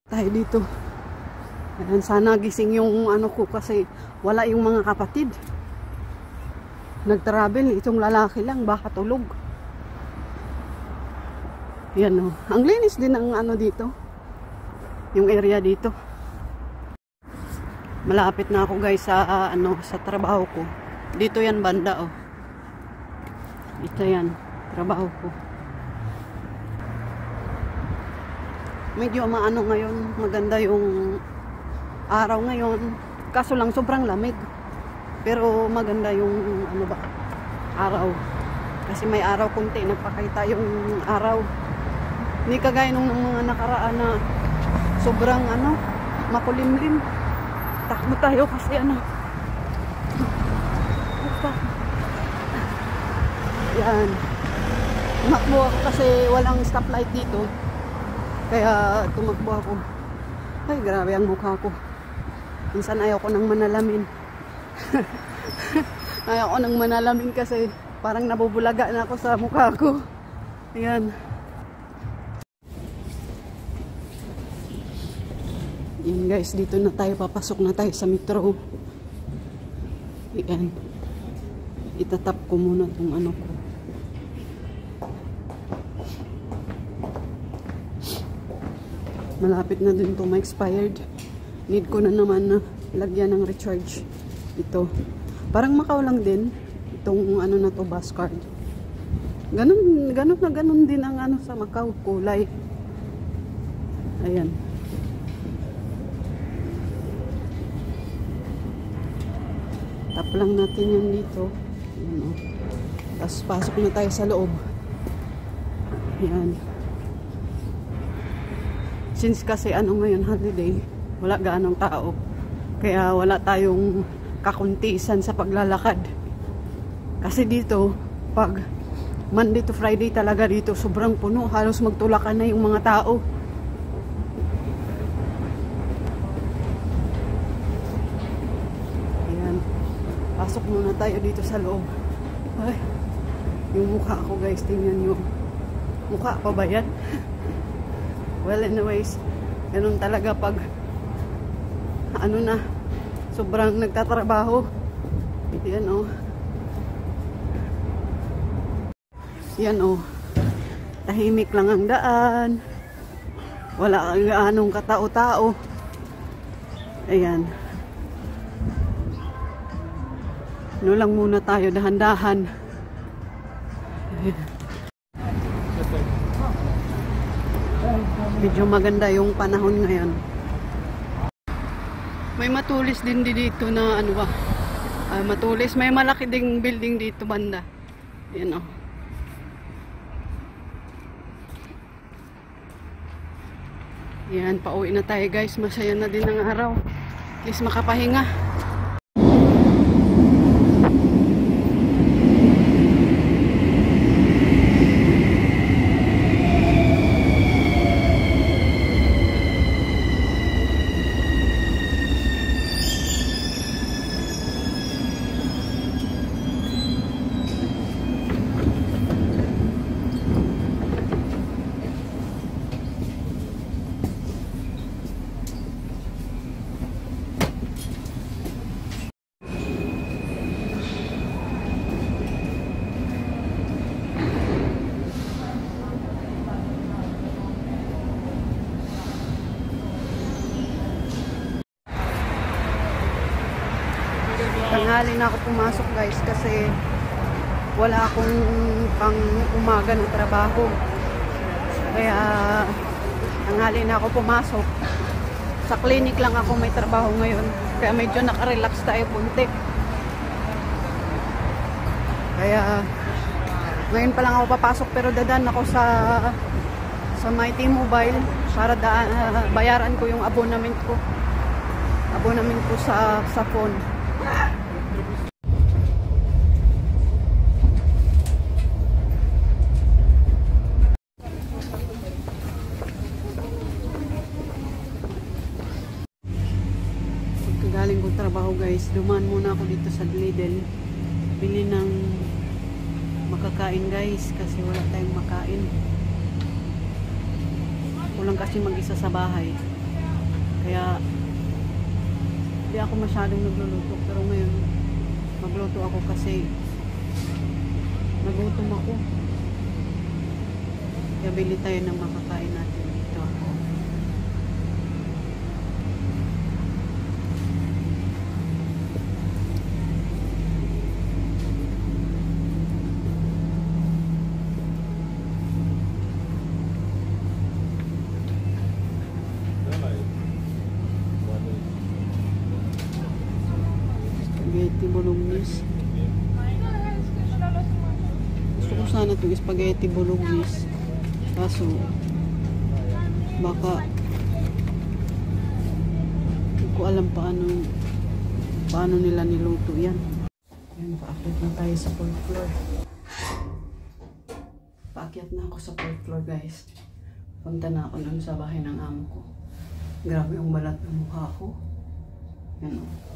Tayo dito. Ayan, sana gising yung ano ko kasi wala yung mga kapatid. Nag-travel, itong lalaki lang, baka tulog. Yan o. Ang linis din ang ano dito. Yung area dito. Malapit na ako guys sa sa trabaho ko. Dito yan banda oh. Ito yan, trabaho ko. Medyo maano ngayon, maganda yung araw ngayon. Kaso lang sobrang lamig. Pero maganda yung ano ba, araw. Kasi may araw kunti, nagpakita yung araw. Hindi kagaya nung mga nakaraan na sobrang ano, makulimlim. Takbo tayo kasi ano. Yan. Tumakbo ako kasi walang stoplight dito. Kaya tumakbo ako. Ay, grabe ang mukha ko. Minsan ayaw ko nang manalamin. Ayaw ko nang manalamin kasi parang nabubulaga na ako sa mukha ko. Ayan. Ayan guys, dito na tayo. Papasok na tayo sa metro. Ayan. Itatap ko muna itong ano ko. Malapit na din ito ma-expired. Need ko na naman na lagyan ng recharge. Ito. Parang Macau lang din. Itong ano na to, bus card. Ganun na ganun din ang ano sa Macau. Kulay. Ayan. Tap lang natin yan dito. Ayan, oh. Tapos pasok na tayo sa loob. Ayan. Since kasi ano ngayon holiday, wala gaanong tao. Kaya wala tayong kakuntisan sa paglalakad. Kasi dito, pag Monday to Friday talaga dito, sobrang puno. Halos magtulakan na yung mga tao. Ayan. Pasok muna tayo dito sa loob. Ay, yung mukha ko guys, tingnan nyo. Mukha pa ba yan? Well, anyways, ganun talaga pag ano na, sobrang nagtatrabaho. Yan oh. Yan oh. Tahimik lang ang daan. Wala kang anong katao-tao. Ayan. Ano lang muna tayo, dahan-dahan. Medyo maganda yung panahon ngayon. May matulis din dito na ano ba, matulis. May malaki ding building dito banda. Yan o. Yan, pauwi na tayo guys. Masaya na din ang araw. At least makapahinga. Tanghali na ako pumasok guys kasi wala akong pang umaga na trabaho. Kaya tanghali na ako pumasok. Sa clinic lang ako may trabaho ngayon. Kaya medyo nakarelax tayo punti. Kaya ngayon pa lang ako papasok pero dadaan ako sa my T-Mobile para bayaran ko yung abonament ko. Abonament ko sa phone. Pagkagaling kong trabaho guys, dumaan muna ako dito sa Lidl. Bili ng makakain guys kasi wala tayong makain. Kulang kasi mag-isa sa bahay. Kaya hindi ako masyadong nagluluto. Pero ngayon magluto ako kasi nagutom ako. Kaya bili tayo ng makakain natin dito. Spaghetti bolognese. Gusto ko sana itong spaghetti bolognese. Kaso baka hindi ko alam paano nila niluto yan. Ayan, paakyat na tayo sa 4th floor. Paakyat na ako sa 4th floor guys. Punta na ako dun sa bahay ng amo ko. Grabe yung balat ng mukha ko. Yan o.